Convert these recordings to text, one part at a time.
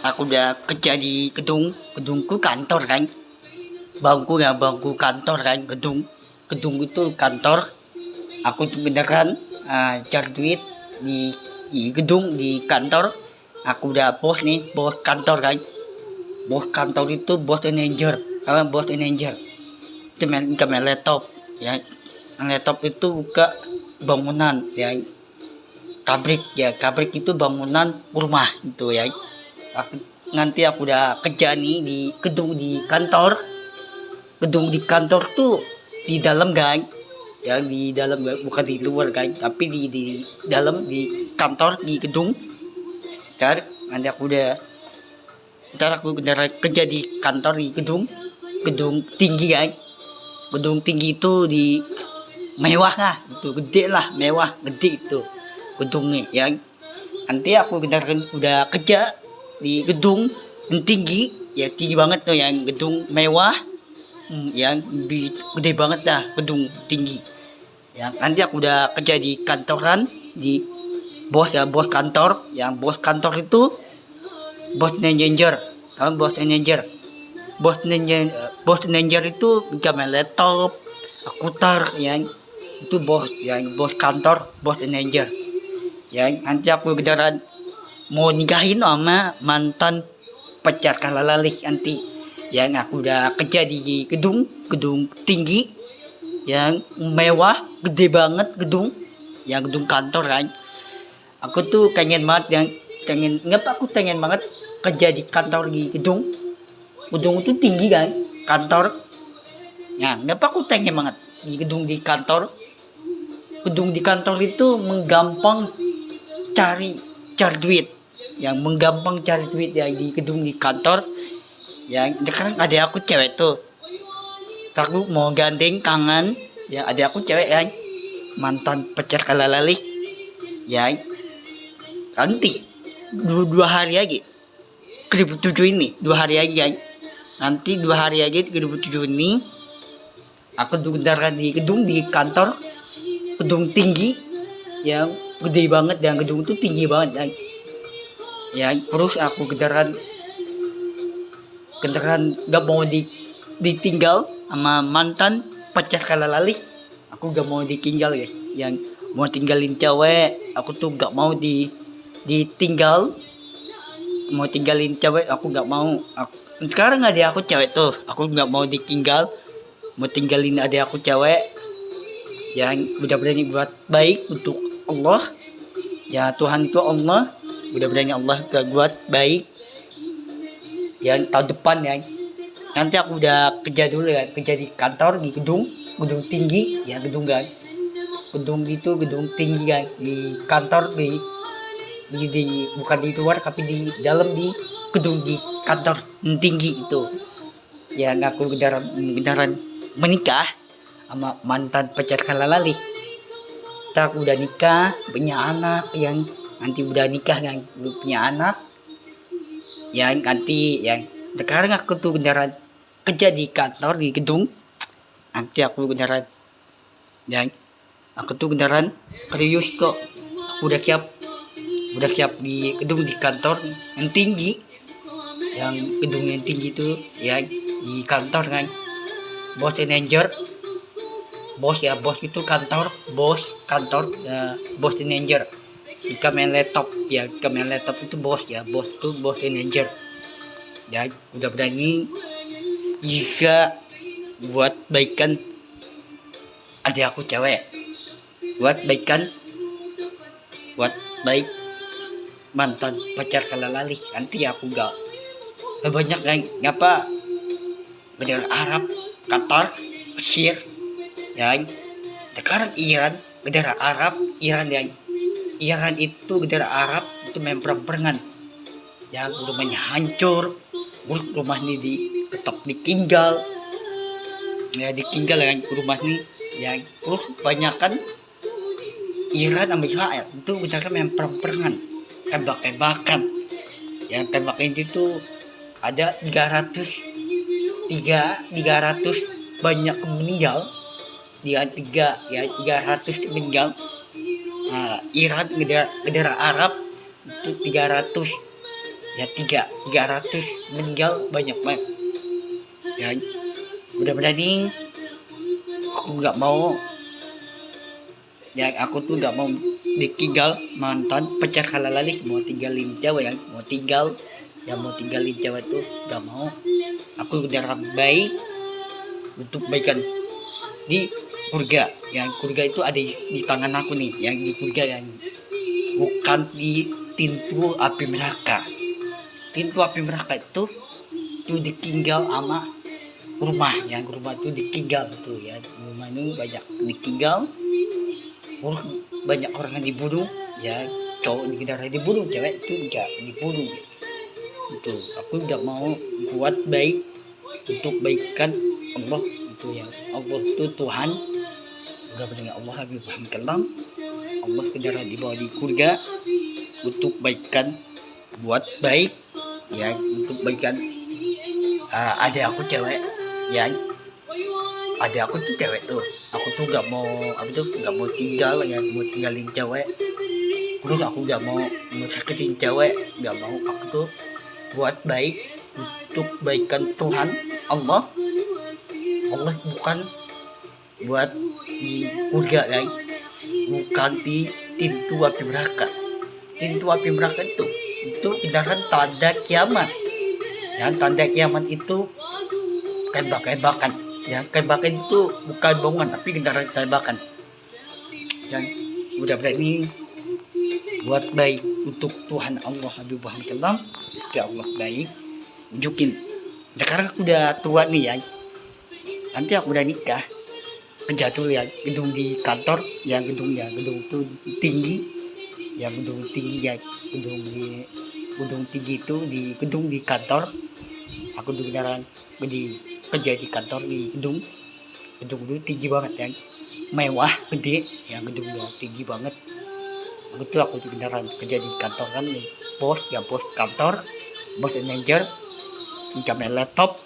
Aku udah kerja di gedungku kantor kan. Bangku kantor kan, gedung itu kantor. Aku tuh beneran cari duit di gedung di kantor. Aku udah bos nih, bos kantor kan. Bos kantor itu bos manager, bos manager. Itu main laptop ya. Laptop itu buka bangunan ya. Pabrik itu bangunan rumah itu ya. Nanti aku udah kerja nih di gedung di kantor tuh di dalam kan ya, di dalam bukan di luar kan, tapi di dalam di kantor di gedung. Nanti aku udah kerja di kantor di gedung tinggi kan. Gedung tinggi itu di mewah lah, itu gede lah, mewah gede itu gedungnya ya. Nanti aku udah kerja di gedung yang tinggi ya, tinggi banget tuh, yang gedung mewah, yang gede banget dah, gedung tinggi ya. Nanti aku udah kerja di kantoran, di bos kantor. Yang bos kantor itu bos manager, bos manager itu gak main laptop, akuter yang itu bos kantor, bos manager ya. Nanti aku beneran mau nikahin sama mantan pacar kalalalih nanti. Yang aku udah kerja di gedung tinggi yang mewah, gede banget gedung, yang gedung kantor kan. Aku tuh pengen banget aku pengen banget kerja di kantor di gedung itu tinggi kan kantor. Nah, kenapa aku pengen banget di gedung di kantor itu menggampang cari duit, yang menggampang cari duit ya di gedung di kantor. Yang sekarang ada aku cewek tuh, aku mau gandeng kangen ya, ada aku cewek yang mantan pacar kalalalih ya. Nanti dua hari lagi ke 2007 ini, 2 hari lagi kan. Nanti 2 hari lagi ke 2007 ini aku beneran di gedung di kantor, gedung tinggi yang gede banget, dan gedung itu tinggi banget kan ya. Terus aku beneran gak mau ditinggal sama mantan pacar kalalalih. Aku gak mau ditinggal ya, yang mau tinggalin cewek aku tuh gak mau ditinggal. Mau tinggalin cewek aku gak mau. Sekarang ada aku cewek tuh, aku gak mau ditinggal, mau tinggalin ada aku cewek yang udah berani buat baik untuk Allah ya. Tuhan itu Allah, udah berani Allah gak buat baik yang tahun depan ya. Nanti aku udah kerja dulu ya, kerja di kantor di gedung tinggi ya, gedung tinggi kan, di kantor di bukan di luar tapi di dalam, di gedung di kantor tinggi itu ya. Aku beneran menikah sama mantan pacar kalalalih. Aku udah nikah, punya anak, yang nanti udah nikah kan, punya anak yang nanti yang sekarang aku tuh beneran kerja di kantor di gedung. Nanti aku beneran serius kok. Aku udah siap di gedung di kantor yang tinggi, yang gedung yang tinggi itu ya, di kantor kan. Bos manager, bos itu kantor, bos manager. Jika main laptop itu bos ya, bos itu bos manager ya. Udah berani jika buat baikan adik aku cewek, buat baik mantan pacar kalalalih. Nanti aku gak banyak kan, ngapa bendera Arab, Qatar, Mesir ya. Sekarang Iran, bendera Arab, Iran itu bendera Arab itu main perang-perangan yang rumahnya hancur, rumah ini tetap ditinggal kan rumah ini ya. Terus kebanyakan Iran sama Israel itu misalkan main perang-perangan, tembak-tembakan. Yang tembakan itu ada 300 banyak meninggal, 300 meninggal. Iran, negara Arab itu 300 ya 300 meninggal banyak banget ya. Mudah-mudahan nih aku nggak mau ya, aku tuh nggak mau ditinggal mantan pacar halalali, mau tinggalin cewek yang mau tinggalin cewek tuh nggak mau. Aku udah baik untuk baikan di surga, yang surga itu ada di tangan aku nih, yang di surga yang bukan di pintu api neraka. Pintu api neraka itu ditinggal sama rumah itu ditinggal tuh ya, rumah ini banyak ditinggal, banyak orang yang dibunuh ya, cowok di kendaraan dibunuh, cewek itu enggak dibunuh. Itu aku nggak mau buat baik untuk baikan Allah itu ya. Allah itu Tuhan, udah dengan Allah Habib Muhammad Kalam, Allah kendaraan di bawah di surga untuk baikan, buat baik ya, untuk baikan. Ada aku cewek ya, ada aku tuh cewek tuh, aku tuh nggak mau tinggal ya, mau tinggalin cewek. Terus aku nggak mau sakitin cewek, nggak mau. Aku tuh buat baik untuk baikan Tuhan Allah bukan buat di surga ya, bukan di pintu api neraka. Pintu api neraka itu kendaraan tanda kiamat ya, tanda kiamat itu tembakan ya, tembakan itu bukan bohongan tapi kendaraan tembakan yang udah berani buat baik untuk Tuhan Allah Habib Muhammad Kalam. Ya Allah baik tunjukin. Sekarang aku udah tua nih ya, nanti aku udah nikah kerja tuh ya, gedung di kantor yang gedung tuh tinggi ya, gedung tinggi ya, gedung tinggi itu di gedung di kantor. Aku tuh beneran kerja di kantor di gedung itu tinggi banget ya, mewah gede ya, gedung tinggi banget. Aku tuh beneran kerja di kantor kan, di bos kantor, bos manajer, kamera laptop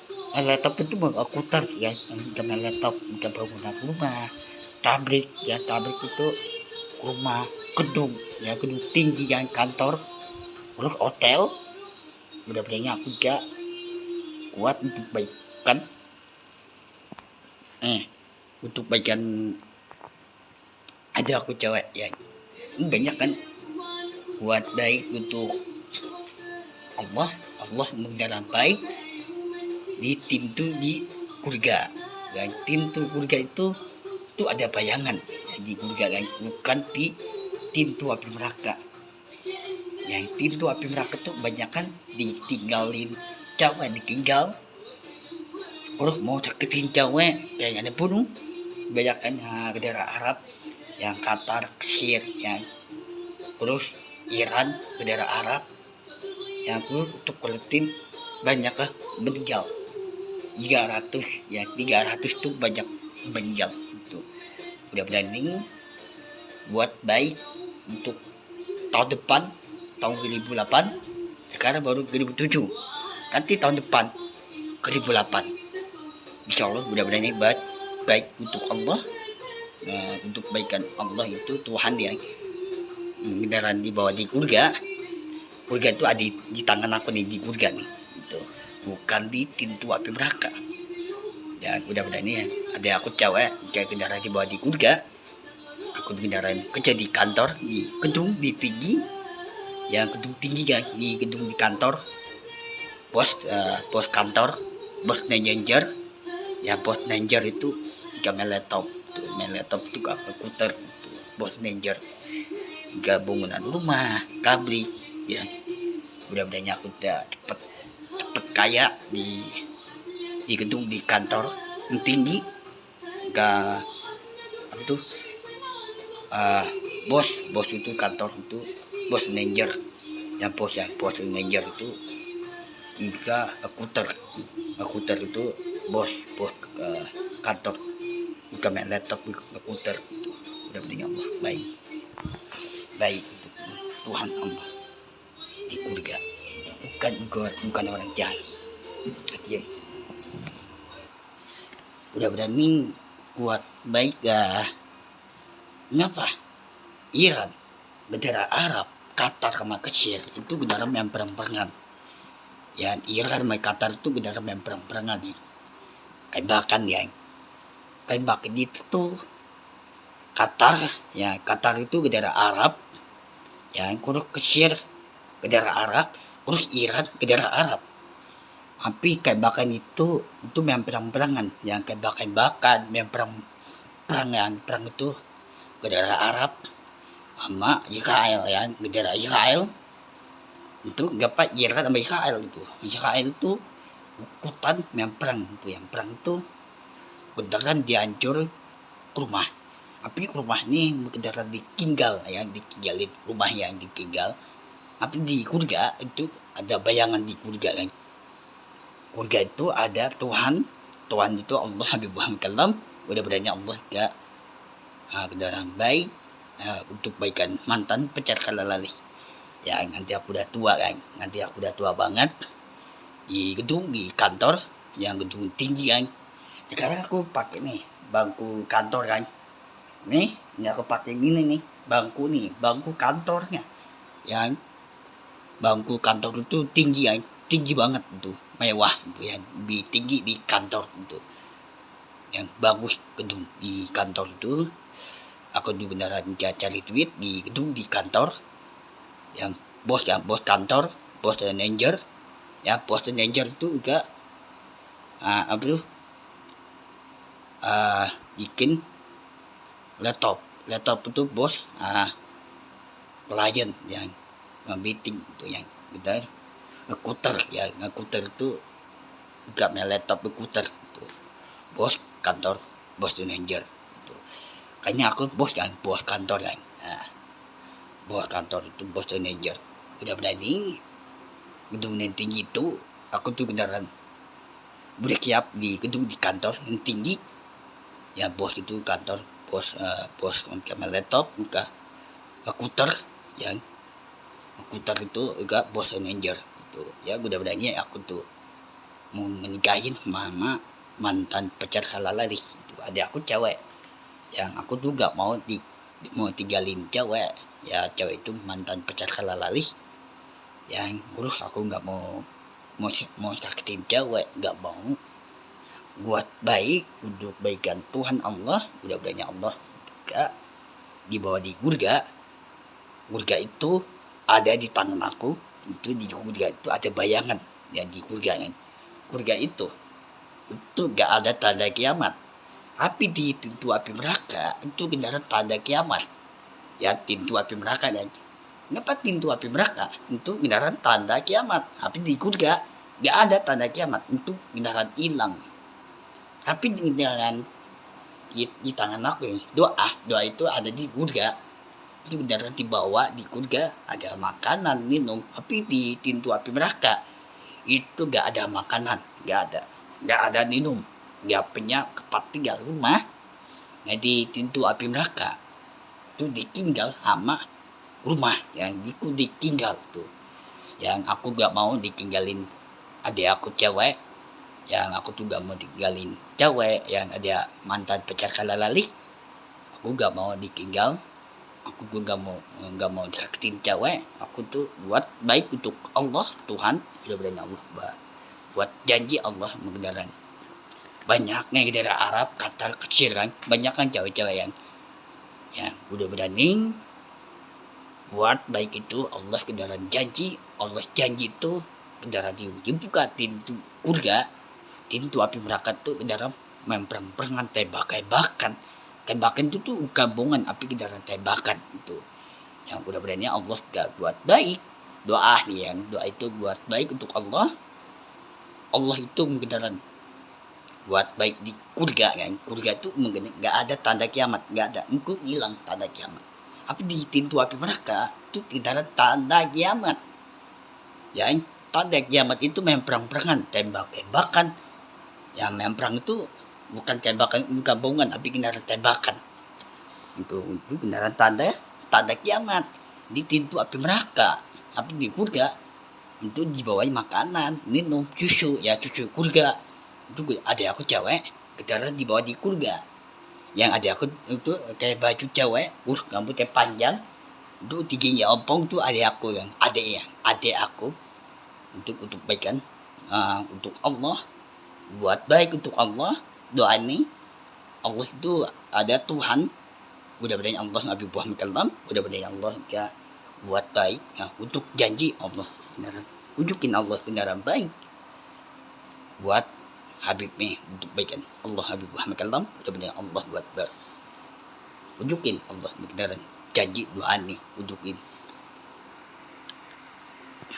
itu komputer ya, kamera laptop, bangunan rumah, pabrik itu rumah, gedung tinggi yang kantor, terus hotel. Mudah-mudahan aku juga kuat untuk baikan untuk baikan. Ada aku cewek ya, banyak kan, buat baik untuk Allah mendalam baik di pintu di surga. Dan pintu surga itu ada bayangan ya, di surga yang bukan di pintu api neraka. Yang pintu api neraka tuh banyak kan ditinggalin cewek, ditinggal terus mau sakitin cewek kayak ada bunuh. Banyak kan negara Arab yang Qatar, Mesir yang terus Iran, negara Arab yang terus untuk kulitin banyak lah meninggal 300 ya, 300 tuh banyak meninggal itu. Udah berani buat baik untuk tahun depan, tahun 2008, sekarang baru 2007, nanti tahun depan 2008 insya Allah. Udah berani baik untuk Allah. Untuk baikan Allah itu Tuhan yang beneran di bawah di surga itu ada di tangan aku nih, di surga nih itu, bukan di pintu api neraka ya. Mudah-mudahan ya, ada aku cewek kayak kendaraan di bawah di surga. Aku kendaraan kerja di kantor di gedung di tinggi yang gedung tinggi guys, di gedung di kantor, bos kantor, bos manajer ya, bos manajer itu kamera laptop itu komputer, bos manajer bangunan rumah, pabrik ya. Mudah-mudahan aku udah cepet kaya di gedung di kantor yang tinggi. Gak itu bos itu kantor itu bos manajer ya, bos manajer itu juga komputer itu bos kantor, bukan main laptop, komputer itu. Mudah-mudahan Allah baik untuk Tuhan Allah di surga, bukan orang jahat ya. Mudah-mudahan ini kuat baik ya. Kenapa Iran, negara Arab, Qatar sama Mesir itu benar yang perang-perangan Ya Iran may Qatar tuh benar main perang-perangan nih. Kayak bahkan ya, kayak bahkan itu tuh Qatar, ya Qatar itu negara Arab, ya kurang kesir negara Arab, kurang Iran negara Arab. Tapi kayak bahkan itu main perang-perangan, yang kayak bahkan main perangan perang itu negara Arab sama Israel ya, negara Israel itu gapai Iran sama Israel itu ikutan yang perang itu, yang perang itu beneran dihancur rumah, tapi rumah ini beneran ditinggal ya, ditinggalin rumah yang ditinggal. Tapi di surga itu ada bayangan di surga kan, surga itu ada Tuhan itu Allah Habib Muhammad Kalam, udah berani Allah gak kendaraan baik untuk baikan mantan pacar kalalali. Ya nanti aku udah tua kan, nanti aku udah tua banget di gedung, di kantor yang gedung tinggi kan. Sekarang aku pakai nih bangku kantor kan, ini aku pakai gini nih bangku kantornya, yang bangku kantor itu tinggi kan, tinggi banget itu, mewah itu yang lebih tinggi di kantor itu, yang bagus gedung di kantor itu. Aku di beneran cari duit di gedung di kantor, yang bos kantor, bos manager ya, bos manager itu juga bikin laptop itu bos klien yang meeting itu, yang kita ngekuter itu juga laptop ngekuter itu, bos kantor, bos manager itu. Kayaknya aku bos kantor kan. Bos kantor itu bos manager udah berani gedung yang tinggi itu. Aku tuh beneran udah siap di gedung di kantor yang tinggi ya, bos itu kantor, bos pakai laptop buka komputer yang komputer itu juga bos manager itu ya. Udah berani aku tuh mau menikahin mama mantan pacar kalalari itu, ada aku cewek yang aku tuh gak mau tinggalin cewek ya, cewek itu mantan pacar kalalari yang aku nggak mau sakitin cewek, nggak mau. Buat baik untuk baikan Tuhan Allah, udah banyak Allah juga dibawa di surga itu ada di tangan aku itu. Di surga itu ada bayangan ya, di surga itu gak ada tanda kiamat. Tapi di pintu api neraka itu beneran tanda kiamat ya, pintu api neraka. Dan kenapa pintu api neraka itu beneran tanda kiamat, tapi di surga gak ada tanda kiamat, itu beneran hilang. Tapi beneran di tangan aku ini doa itu ada di surga, itu beneran dibawa di surga, ada makanan minum. Tapi di pintu api neraka itu gak ada makanan, gak ada minum, gak punya tempat tinggal rumah. Nah di pintu api neraka itu ditinggal sama rumah yang aku ditinggal tuh, yang aku gak mau ditinggalin adik aku cewek, yang aku tuh gak mau ditinggalin cewek yang ada mantan pacar kalalali. Aku gak mau ditinggal, aku juga gak mau disakitin cewek. Aku tuh buat baik untuk Allah Tuhan, udah berani Allah buat janji Allah mengendaran banyaknya daerah Arab Qatar kecil kan, banyak kan cewek-cewek yang udah berani buat baik itu. Allah kendaraan janji, Allah janji itu kendaraan dibuka pintu surga, pintu api neraka tuh kendaraan memperang-perangan, tembakan itu tuh gabungan api kendaraan tembakan itu. Yang udah berani Allah gak buat baik doa nih, yang doa itu buat baik untuk Allah itu kendaraan buat baik di surga kan. Surga itu gak ada tanda kiamat, gak ada, engkau hilang tanda kiamat. Tapi di pintu api neraka itu tidak ada tanda kiamat ya. Tanda kiamat itu memang perang-perangan, tembak-tembakan ya. Memang perang itu bukan tembakan, bukan bohongan, tapi kendaraan tembakan itu kendaraan tanda kiamat di pintu api neraka. Tapi di surga itu dibawain makanan, minum, susu surga itu. Ada aku cewek kendaraan dibawa di surga, yang ada aku itu kayak baju cewek, rambutnya panjang, itu tingginya ompong tuh. Adik aku untuk baikan, untuk Allah, buat baik untuk Allah. Doa ini Allah itu ada Tuhan, mudah-mudahan Allah Nabi Muhammad kalam, mudah-mudahan Allah ya buat baik, untuk janji Allah beneran, tunjukin Allah beneran baik buat Habibnya untuk baikan Allah Habib Muhammad kalam, mudah-mudahan Allah buat baik, tunjukin Allah beneran janji doa nih, tunjukin